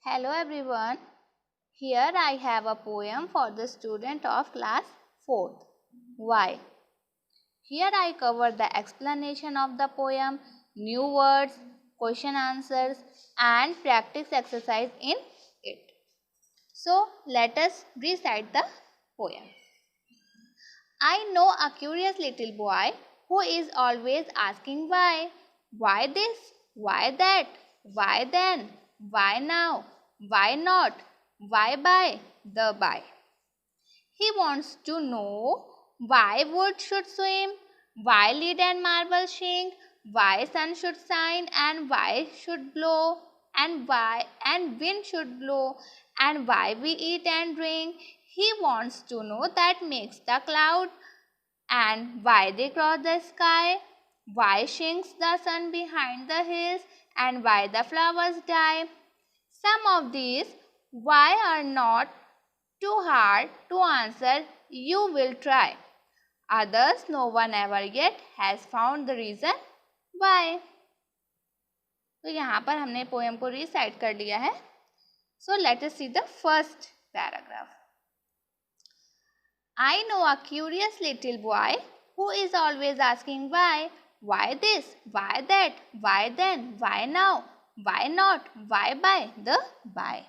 Hello everyone. Here I have a poem for the student of class 4th. Why? Here I cover the explanation of the poem, new words, question answers and practice exercise in it. So let us recite the poem. I know a curious little boy who is always asking why. Why this? Why that? Why then? Why now? Why not? Why by? The by. He wants to know why wood should swim, why lead and marble sink, why sun should shine and why should blow, and why and wind should blow, and why we eat and drink. He wants to know that makes the cloud and why they cross the sky, why shrinks the sun behind the hills, and why the flowers die. Some of these why are not too hard to answer, you will try. Others no one ever yet has found the reason why. तो यहाँ पर हमने poem को recite कर लिया है. So let us see the first paragraph. I know a curious little boy who is always asking why. Why this? Why that? Why then? Why now? Why not? Why by? The by.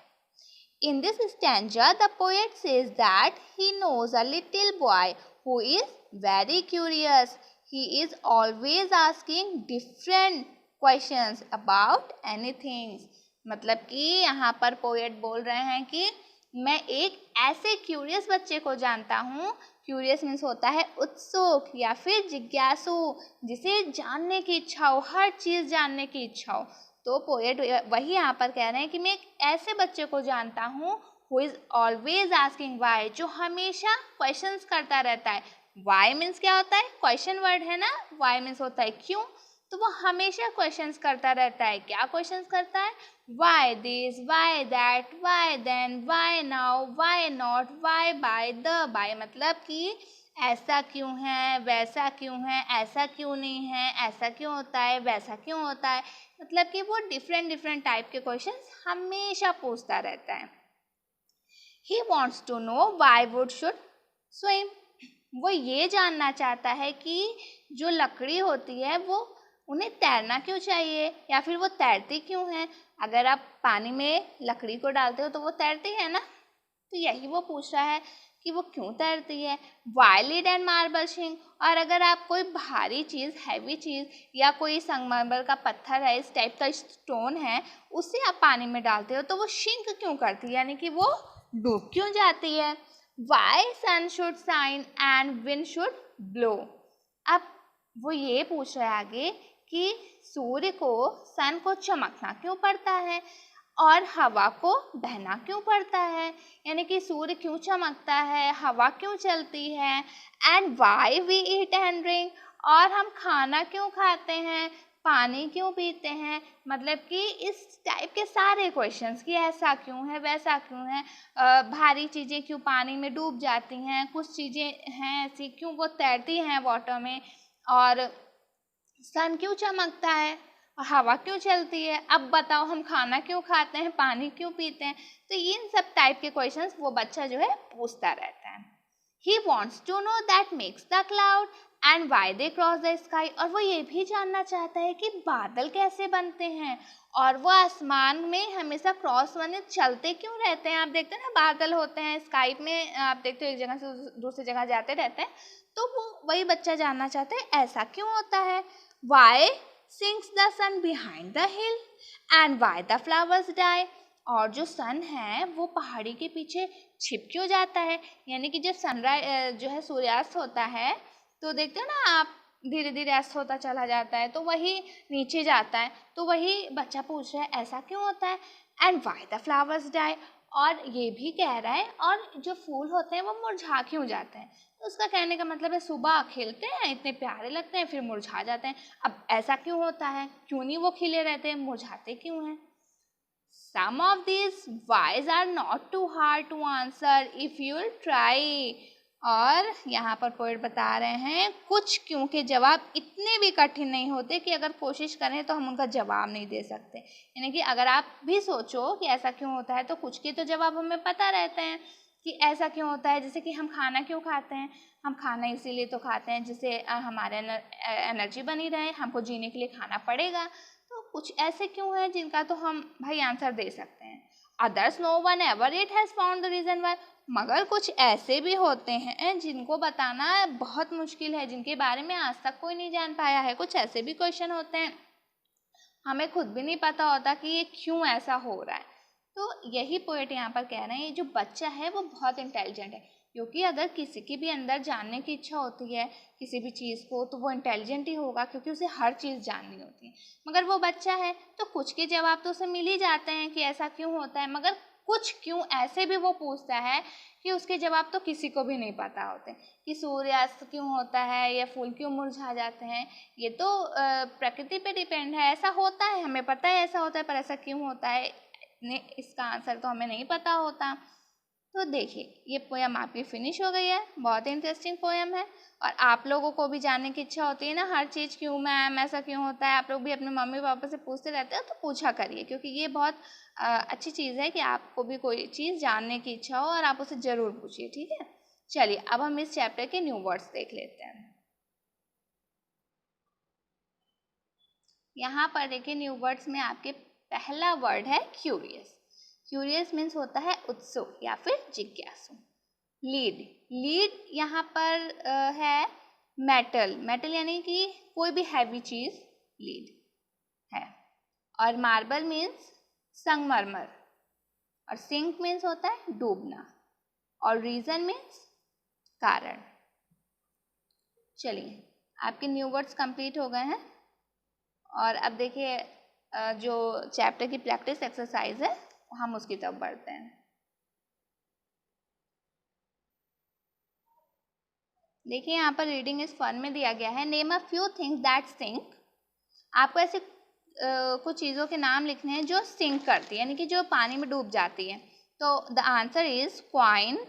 In this stanza, the poet says that he knows a little boy who is very curious. He is always asking different questions about anything. मतलब कि यहाँ पर poet बोल रहे हैं कि मैं एक ऐसे क्यूरियस बच्चे को जानता हूँ. क्यूरियस मीन्स होता है उत्सुक या फिर जिज्ञासु, जिसे जानने की इच्छा हो, हर चीज़ जानने की इच्छा हो. तो पोएट वही यहाँ पर कह रहे हैं कि मैं एक ऐसे बच्चे को जानता हूँ who is always asking why, जो हमेशा क्वेश्चंस करता रहता है. वाई मीन्स क्या होता है? क्वेश्चन वर्ड है ना. वाई मीन्स होता है क्यों. तो वो हमेशा क्वेश्चंस करता रहता है. क्या क्वेश्चंस करता है? Why this, why that, why then, why now, why not, why by, the by. मतलब कि ऐसा क्यों है, वैसा क्यों है, ऐसा क्यों नहीं है, ऐसा क्यों होता है, वैसा क्यों होता है. मतलब कि वो डिफरेंट टाइप के क्वेश्चंस हमेशा पूछता रहता है. He wants to know why wood should swim. वो ये जानना चाहता है कि जो लकड़ी होती है वो उन्हें तैरना क्यों चाहिए या फिर वो तैरती क्यों है. अगर आप पानी में लकड़ी को डालते हो तो वो तैरती है ना. तो यही वो पूछ रहा है कि वो क्यों तैरती है. Why lead and marble sink. और अगर आप कोई भारी चीज़, हैवी चीज़ या कोई संगमरमर का पत्थर है, इस टाइप का स्टोन है, उसे आप पानी में डालते हो तो वो शिंक क्यों करती है, यानी कि वो डूब क्यों जाती है. Why sun should shine and wind should blow. अब वो ये पूछ रहा है आगे कि सूर्य को, सन को चमकना क्यों पड़ता है और हवा को बहना क्यों पड़ता है. यानी कि सूर्य क्यों चमकता है, हवा क्यों चलती है. And why we eat and drink. और हम खाना क्यों खाते हैं, पानी क्यों पीते हैं. मतलब कि इस टाइप के सारे क्वेश्चंस कि ऐसा क्यों है, वैसा क्यों है, भारी चीज़ें क्यों पानी में डूब जाती हैं, कुछ चीज़ें हैं ऐसी क्यों वो तैरती हैं वाटर में, और सन क्यों चमकता है, हवा क्यों चलती है. अब बताओ हम खाना क्यों खाते हैं, पानी क्यों पीते हैं. तो इन सब टाइप के क्वेश्चंस वो बच्चा जो है पूछता रहता है. He wants to know that makes the cloud and why they cross the sky. और वो ये भी जानना चाहता है कि बादल कैसे बनते हैं और वो आसमान में हमेशा क्रॉस बने चलते क्यों रहते हैं. आप देखते हैं ना, बादल होते हैं स्काई में, आप देखते हो एक जगह से दूसरी जगह जाते रहते हैं. तो वो वही बच्चा जानना चाहता है ऐसा क्यों होता है. Why sinks the sun behind the hill and why the flowers die. और जो सन है वो पहाड़ी के पीछे छिप क्यों जाता है. यानी कि जब सनराइज जो है सूर्यास्त होता है तो देखते हो ना आप, धीरे धीरे अस्त होता चला जाता है तो वही नीचे जाता है. तो वही बच्चा पूछ रहा है ऐसा क्यों होता है. And why the flowers die. और ये भी कह रहा है और जो फूल होते हैं वो मुरझा क्यों जाते हैं. तो उसका कहने का मतलब है सुबह खिलते हैं, इतने प्यारे लगते हैं, फिर मुरझा जाते हैं. अब ऐसा क्यों होता है, क्यों नहीं वो खिले रहते हैं, मुरझाते क्यों हैं. Some of these whys are not too hard to answer if you'll try. और यहाँ पर पोएट बता रहे हैं कुछ क्यों के जवाब इतने भी कठिन नहीं होते कि अगर कोशिश करें तो हम उनका जवाब नहीं दे सकते। यानी कि अगर आप भी सोचो कि ऐसा क्यों होता है तो कुछ के तो जवाब हमें पता रहते हैं कि ऐसा क्यों होता है। जैसे कि हम खाना क्यों खाते हैं, हम खाना इसीलिए तो खाते हैं जिससे हमारे एनर्जी बनी रहे, हमको जीने के लिए खाना पड़ेगा। तो कुछ ऐसे क्यों है जिनका तो हम भाई आंसर दे सकते हैं। Others no one ever it has found the reason why, मगर कुछ ऐसे भी होते हैं जिनको बताना बहुत मुश्किल है, जिनके बारे में आज तक कोई नहीं जान पाया है। कुछ ऐसे भी क्वेश्चन होते हैं हमें खुद भी नहीं पता होता कि ये क्यों ऐसा हो रहा है। तो यही पोएट यहाँ पर कह रहे हैं ये जो बच्चा है वो बहुत इंटेलिजेंट है, क्योंकि अगर किसी की भी अंदर जानने की इच्छा होती है किसी भी चीज़ को तो वो इंटेलिजेंट ही होगा, क्योंकि उसे हर चीज़ जाननी होती है। मगर वो बच्चा है तो कुछ के जवाब तो उसे मिल ही जाते हैं कि ऐसा क्यों होता है, मगर कुछ क्यों ऐसे भी वो पूछता है कि उसके जवाब तो किसी को भी नहीं पता होते। कि सूर्यास्त क्यों होता है या फूल क्यों मुरझा जाते हैं, ये तो प्रकृति पे डिपेंड है। ऐसा होता है, हमें पता है ऐसा होता है, पर ऐसा क्यों होता है इसका आंसर तो हमें नहीं पता होता। तो देखिए ये पोयम आपकी फिनिश हो गई है, बहुत ही इंटरेस्टिंग पोयम है। और आप लोगों को भी जानने की इच्छा होती है ना हर चीज़ क्यों मैम ऐसा क्यों होता है, आप लोग भी अपने मम्मी पापा से पूछते रहते हो तो पूछा करिए, क्योंकि ये बहुत अच्छी चीज़ है कि आपको भी कोई चीज़ जानने की इच्छा हो और आप उसे ज़रूर पूछिए। ठीक है, चलिए अब हम इस चैप्टर के न्यू वर्ड्स देख लेते हैं। यहाँ पर देखिए न्यू वर्ड्स में आपके पहला वर्ड है क्यूरियस। क्यूरियस मीन्स होता है उत्सुक या फिर जिज्ञासु। लीड, लीड यहाँ पर है मेटल, मेटल यानी कि कोई भी हैवी चीज़ लीड है। और मार्बल मीन्स संगमरमर, और सिंक मीन्स होता है डूबना, और रीज़न मीन्स कारण। चलिए आपके न्यू वर्ड्स कंप्लीट हो गए हैं, और अब देखिए जो चैप्टर की प्रैक्टिस एक्सरसाइज है हम उसकी तरफ बढ़ते हैं। देखिए यहाँ पर रीडिंग इज फन में दिया गया है, name a few things that sink. आपको ऐसे कुछ चीज़ों के नाम लिखने हैं जो सिंक करती है, यानी कि जो पानी में डूब जाती है। तो the answer is coin,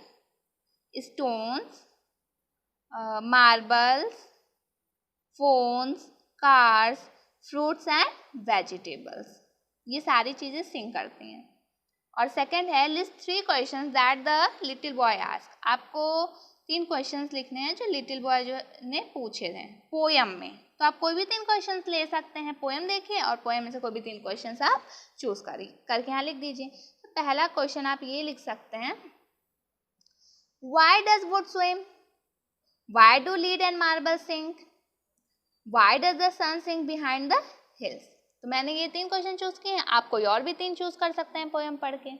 stones, marbles, phones, cars, fruits and vegetables, ये सारी चीज़ें सिंक करती हैं। और सेकंड है list 3 questions that the little boy ask. आपको 3 क्वेश्चंस लिखने हैं जो लिटिल बॉय जो ने पूछे थे पोयम में। तो आप कोई भी 3 क्वेश्चंस ले सकते हैं, पोयम देखिए और पोयम में से कोई भी 3 क्वेश्चंस आप चूज करके यहाँ लिख दीजिए। तो पहला क्वेश्चन आप ये लिख सकते हैं, why does wood swim, why do lead and marble sink, why does the sun sink behind the hills. तो मैंने ये 3 क्वेश्चन चूज किए हैं, आप कोई और भी 3 चूज कर सकते हैं पोयम पढ़ के।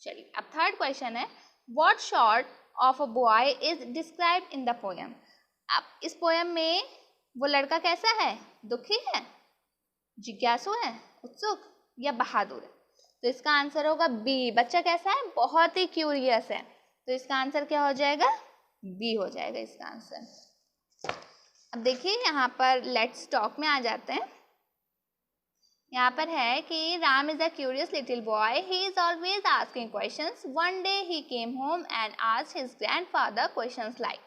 चलिए अब थर्ड क्वेश्चन है, what sort of a boy is described in the poem. अब इस पोयम में वो लड़का कैसा है, दुखी है, जिज्ञासु है, उत्सुक या बहादुर है। तो इसका आंसर होगा बी, बच्चा कैसा है, बहुत ही क्यूरियस है। तो इसका आंसर क्या हो जाएगा, बी हो जाएगा इसका आंसर। अब देखिए यहाँ पर लेट्स टॉक में आ जाते हैं। यहाँ पर है कि Ram is a curious little boy, he is always asking questions, one day he came home and asked his grandfather questions like.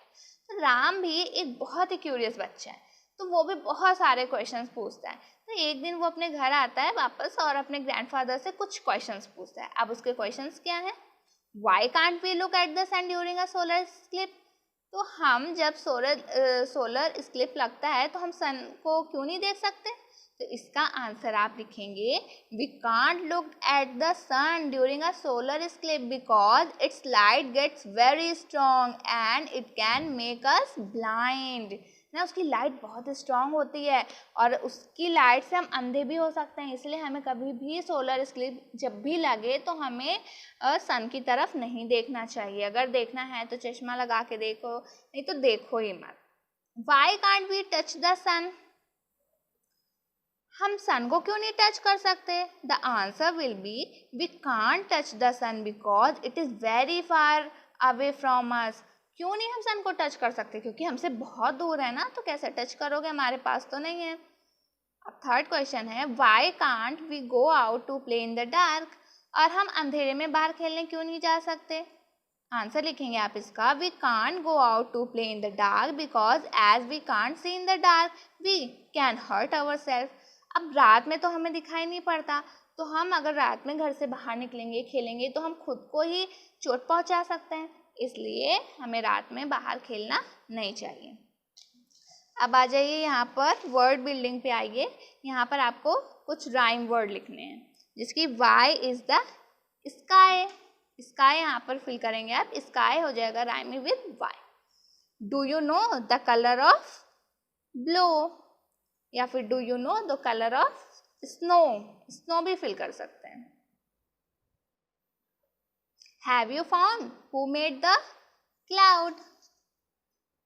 तो राम भी एक बहुत ही क्यूरियस बच्चा है, तो वो भी बहुत सारे क्वेश्चंस पूछता है। तो एक दिन वो अपने घर आता है वापस और अपने ग्रैंडफादर से कुछ क्वेश्चंस पूछता है। अब उसके क्वेश्चंस क्या है, why can't we look at the sun during a solar eclipse. तो हम जब सोलर इक्लिप्स लगता है तो हम सन को क्यों नहीं देख सकते। तो इसका आंसर आप लिखेंगे, we can't look at the sun during a solar eclipse because its light gets very strong and it can make us blind. ना उसकी लाइट बहुत स्ट्रॉन्ग होती है और उसकी लाइट से हम अंधे भी हो सकते हैं, इसलिए हमें कभी भी सोलर इक्लिप्स जब भी लगे तो हमें सन की तरफ नहीं देखना चाहिए। अगर देखना है तो चश्मा लगा के देखो, नहीं तो देखो ही मत। Why can't we touch the sun, हम सन को क्यों नहीं टच कर सकते। The answer will be, we can't touch the sun because it is very far away from us. क्यों नहीं हम सन को टच कर सकते, क्योंकि हमसे बहुत दूर है ना, तो कैसे टच करोगे, हमारे पास तो नहीं है। अब थर्ड क्वेश्चन है, why can't we go out to play in the dark. और हम अंधेरे में बाहर खेलने क्यों नहीं जा सकते। आंसर लिखेंगे आप इसका, we can't go out to play in the dark because as we can't see in the dark we can hurt our self. अब रात में तो हमें दिखाई नहीं पड़ता, तो हम अगर रात में घर से बाहर निकलेंगे खेलेंगे तो हम खुद को ही चोट पहुंचा सकते हैं, इसलिए हमें रात में बाहर खेलना नहीं चाहिए। अब आ जाइए यहाँ पर वर्ड बिल्डिंग पे आइए। यहाँ पर आपको कुछ राइम वर्ड लिखने हैं, जिसकी why is the sky. Sky यहाँ पर फिल करेंगे आप, स्काई हो जाएगा rhyming with why. Do you know the colour of blue, या फिर do you know the colour of snow, snow भी फिल कर सकते हैं। Have you found who made the cloud,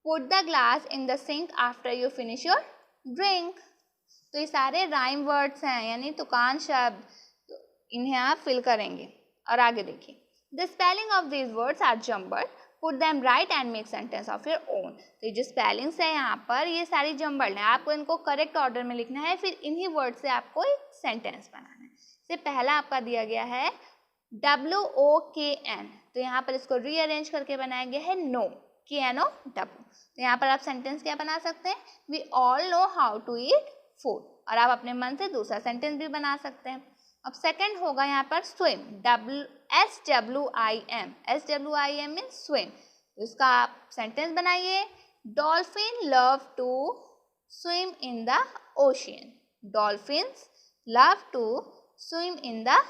put the glass in the sink after you finish your drink. तो ये सारे rhyme words हैं, यानी तुकान शब्द, तो इन्हें आप फिल करेंगे। और आगे देखिए, the spelling of these words are jumbled, put them right and make sentence of your own. तो ये जो स्पेलिंग्स है यहाँ पर, ये सारी जम्बल्ड है, आपको इनको करेक्ट ऑर्डर में लिखना है, फिर इन्हीं वर्ड से आपको एक सेंटेंस बनाना है। इससे पहला आपका दिया गया है WOKN, तो यहाँ पर इसको रीअरेंज करके बनाया गया है नो, KNO W। तो यहाँ पर आप सेंटेंस क्या बना सकते हैं, we all know how to eat food, और आप अपने मन से दूसरा सेंटेंस भी बना सकते हैं। अब सेकंड होगा यहाँ पर स्विम, SWIM मीन स्विम, तो इसका आप सेंटेंस बनाइए, dolphin love to swim in the ocean, dolphins love to swim in the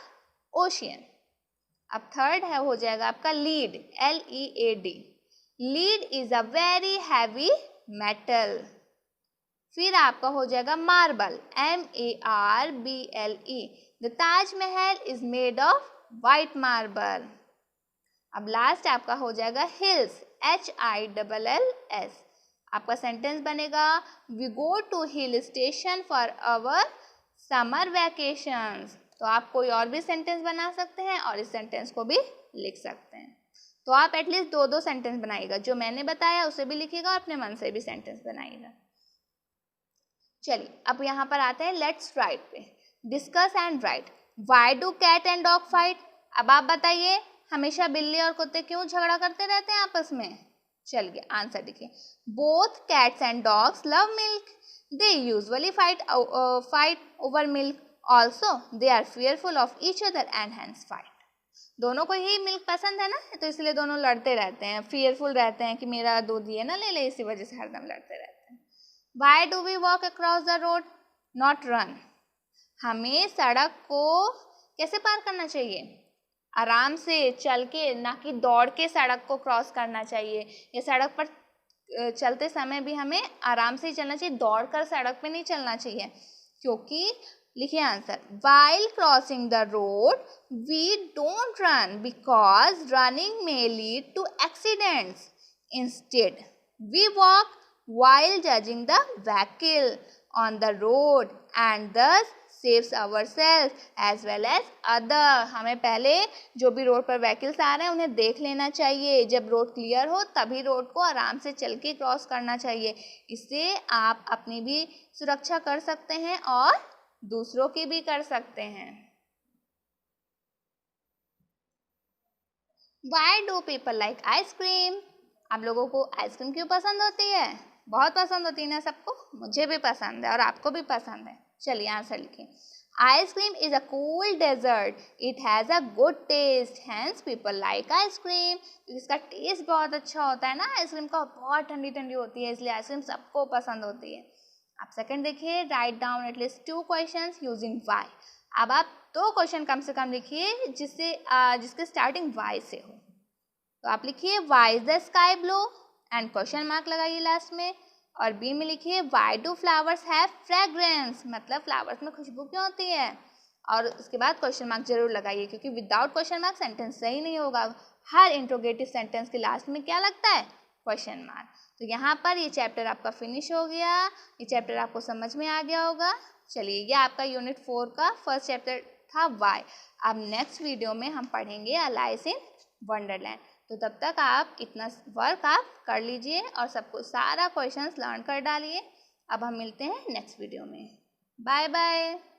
ocean. अब थर्ड है हो जाएगा आपका lead, LEAD, lead is a very heavy metal. फिर आपका हो जाएगा marble, MARBLE, the Taj Mahal is made of white marble. अब लास्ट आपका हो जाएगा हिल्स, HILLS, आपका सेंटेंस बनेगा, we go to hill station for our summer vacations. तो आप कोई और भी सेंटेंस बना सकते हैं और इस सेंटेंस को भी लिख सकते हैं। तो आप एटलीस्ट दो सेंटेंस बनाइएगा, जो मैंने बताया उसे भी लिखिएगा और अपने मन से भी सेंटेंस बनाइएगा। चलिए अब यहाँ पर आते हैं let's write pair, discuss and write. Why do cat and dog fight, अब आप बताइए हमेशा बिल्ली और कुत्ते क्यों झगड़ा करते रहते हैं आपस में। चलिए आंसर देखिए, both cats and dogs love milk, they usually fight over milk, also they are fearful of each other and hence fight. दोनों को ही मिल्क पसंद है ना, तो इसलिए दोनों लड़ते रहते हैं, फियरफुल रहते हैं कि मेरा दूध ये ना ले ले, इसी वजह से हरदम लड़ते रहते हैं। Why do we walk across the road, not run? हमें सड़क को कैसे पार करना चाहिए, आराम से चल के, ना कि दौड़ के सड़क को क्रॉस करना चाहिए। ये सड़क पर चलते समय भी हमें आराम से ही चलना चाहिए, दौड़ कर सड़क पे नहीं चलना चाहिए। क्योंकि लिखिए answer, while crossing the road we don't run because running may lead to accidents. Instead we walk while judging the vehicle on the road and thus saves ourselves as well as other। हमें पहले जो भी road पर vehicles आ रहे हैं उन्हें देख लेना चाहिए, जब रोड क्लियर हो तभी रोड को आराम से चल के क्रॉस करना चाहिए। इससे आप अपनी भी सुरक्षा कर सकते हैं और दूसरों की भी कर सकते हैं। Why do people like ice cream? आप लोगों को आइसक्रीम क्यों पसंद होती है, बहुत पसंद होती है ना सबको, मुझे भी पसंद है और आपको भी पसंद है। चलिए आंसर लिखें, ice cream is a cool dessert, it has a good taste, hence people like ice cream. इसका टेस्ट बहुत अच्छा होता है ना आइसक्रीम का, बहुत ठंडी ठंडी होती है, इसलिए आइसक्रीम सबको पसंद होती है। आप सेकंड देखिए, write down at least 2 questions using why. अब आप 2 क्वेश्चन कम से कम लिखिए जिसके स्टार्टिंग वाई से हो। तो आप लिखिए why is the sky blue and question mark लगाइए लास्ट में, और बी में लिखिए why do flowers have fragrance, मतलब फ्लावर्स में खुशबू क्यों होती है, और उसके बाद क्वेश्चन मार्क जरूर लगाइए, क्योंकि विदाउट क्वेश्चन मार्क सेंटेंस सही नहीं होगा। हर इंट्रोगेटिव सेंटेंस के लास्ट में क्या लगता है, क्वेश्चन मार्क। तो यहाँ पर ये चैप्टर आपका फिनिश हो गया, ये चैप्टर आपको समझ में आ गया होगा। चलिए ये आपका यूनिट 4 का फर्स्ट चैप्टर था वाई। अब नेक्स्ट वीडियो में हम पढ़ेंगे अलाइस इन वंडरलैंड। तो तब तक आप इतना वर्क आप कर लीजिए और सबको सारा क्वेश्चंस लर्न कर डालिए। अब हम मिलते हैं नेक्स्ट वीडियो में, बाय बाय।